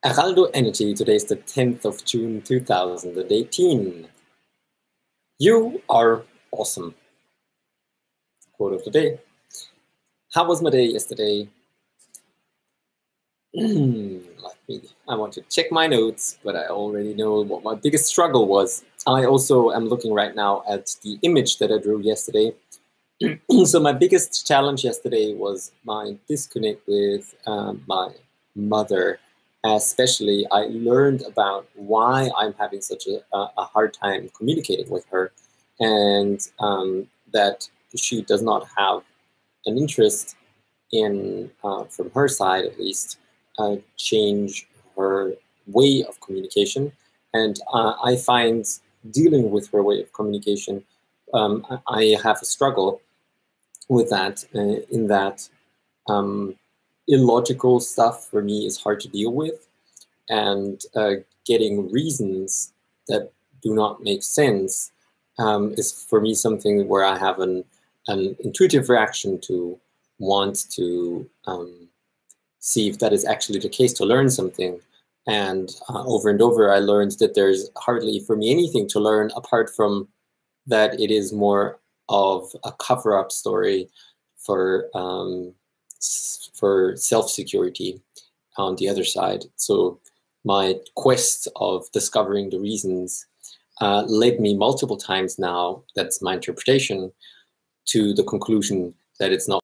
Araldo Energy, today is the 10th of June 2018. You are awesome. Quote of the day. How was my day yesterday? I want to check my notes, but I already know what my biggest struggle was. I also am looking right now at the image that I drew yesterday. So my biggest challenge yesterday was my disconnect with my mother. Especially, I learned about why I'm having such a hard time communicating with her, and that she does not have an interest in, from her side at least, change her way of communication. And I find dealing with her way of communication, I have a struggle with that, in that illogical stuff for me is hard to deal with, and getting reasons that do not make sense is for me something where I have an intuitive reaction to want to see if that is actually the case, to learn something. And over I learned that there's hardly for me anything to learn apart from that it is more of a cover-up story for self-security on the other side. So my quest of discovering the reasons led me multiple times now, that's my interpretation, to the conclusion that it's not.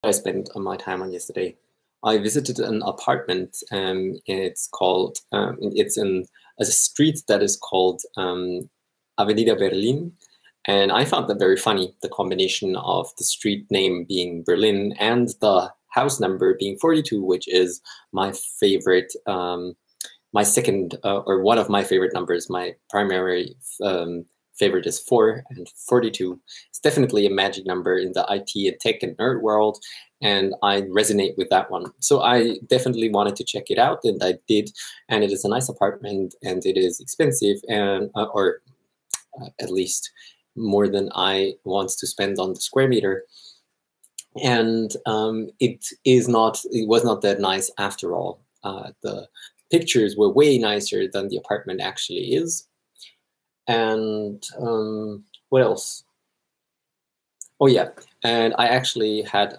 I spent my time on yesterday. I visited an apartment. It's in a street that is called Avenida Berlin. And I found that very funny, the combination of the street name being Berlin and the house number being 42, which is my favorite, my second, or one of my favorite numbers. My primary favorite is 4, and 42. It's definitely a magic number in the IT and tech and nerd world, and I resonate with that one. So I definitely wanted to check it out, and I did. And it is a nice apartment, and it is expensive, and or at least more than I want to spend on the square meter. And it was not that nice after all. The pictures were way nicer than the apartment actually is. And what else? Oh yeah, and I actually had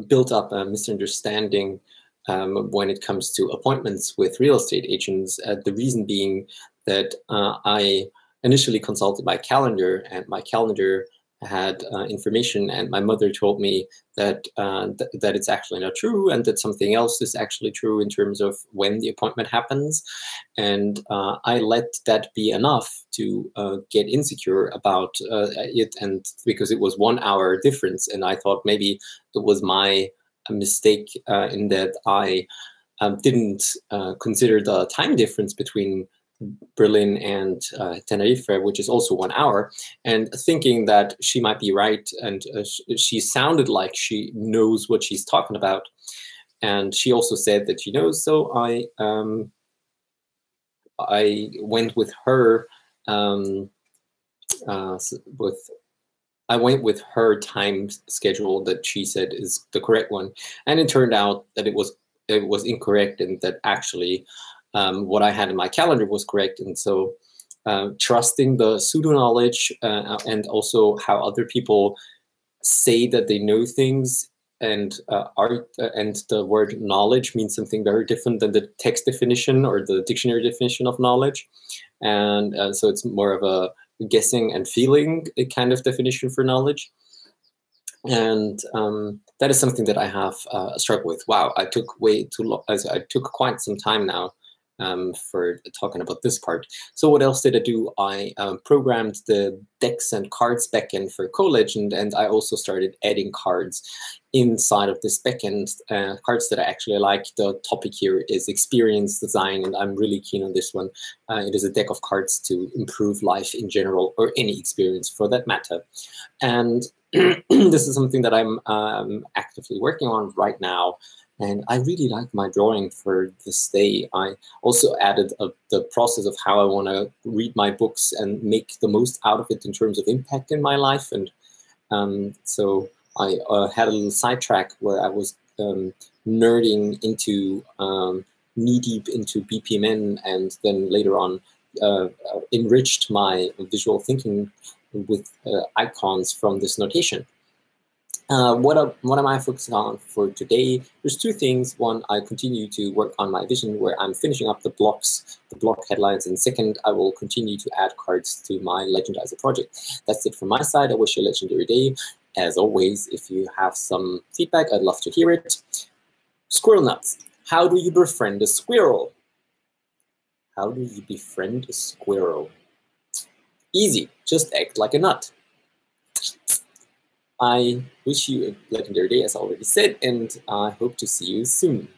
built up a misunderstanding when it comes to appointments with real estate agents. The reason being that I initially consulted my calendar, and my calendar had information, and my mother told me that that it's actually not true, and that something else is actually true in terms of when the appointment happens. And I let that be enough to get insecure about it, and because it was 1 hour difference, and I thought maybe it was my mistake in that I didn't consider the time difference between Berlin and Tenerife, which is also 1 hour, and thinking that she might be right, and she sounded like she knows what she's talking about, and she also said that she knows. So I went with her I went with her time schedule that she said is the correct one, and it turned out that it was incorrect, and that actually what I had in my calendar was correct. And so trusting the pseudo knowledge and also how other people say that they know things, and and the word knowledge means something very different than the text definition or the dictionary definition of knowledge. And so it's more of a guessing and feeling a kind of definition for knowledge. And that is something that I have struggled with. Wow, I took way too long. I took quite some time now for talking about this part. So what else did I do? I programmed the decks and cards backend for CoLegend, and I also started adding cards inside of this backend, cards that I actually like. The topic here is experience design, and I'm really keen on this one. It is a deck of cards to improve life in general, or any experience for that matter. And this is something that I'm actively working on right now. And I really like my drawing for this day. I also added the process of how I want to read my books and make the most out of it in terms of impact in my life. And So I had a little sidetrack where I was nerding into knee-deep into BPMN, and then later on enriched my visual thinking with icons from this notation. What am I focusing on for today? There's two things. One, I continue to work on my vision where I'm finishing up the block headlines, and second, I will continue to add cards to my Legendizer project. That's it from my side. I wish you a legendary day. As always, if you have some feedback, I'd love to hear it. Squirrel nuts. How do you befriend a squirrel? How do you befriend a squirrel? Easy, just act like a nut. I wish you a legendary day, as I already said, and I hope to see you soon.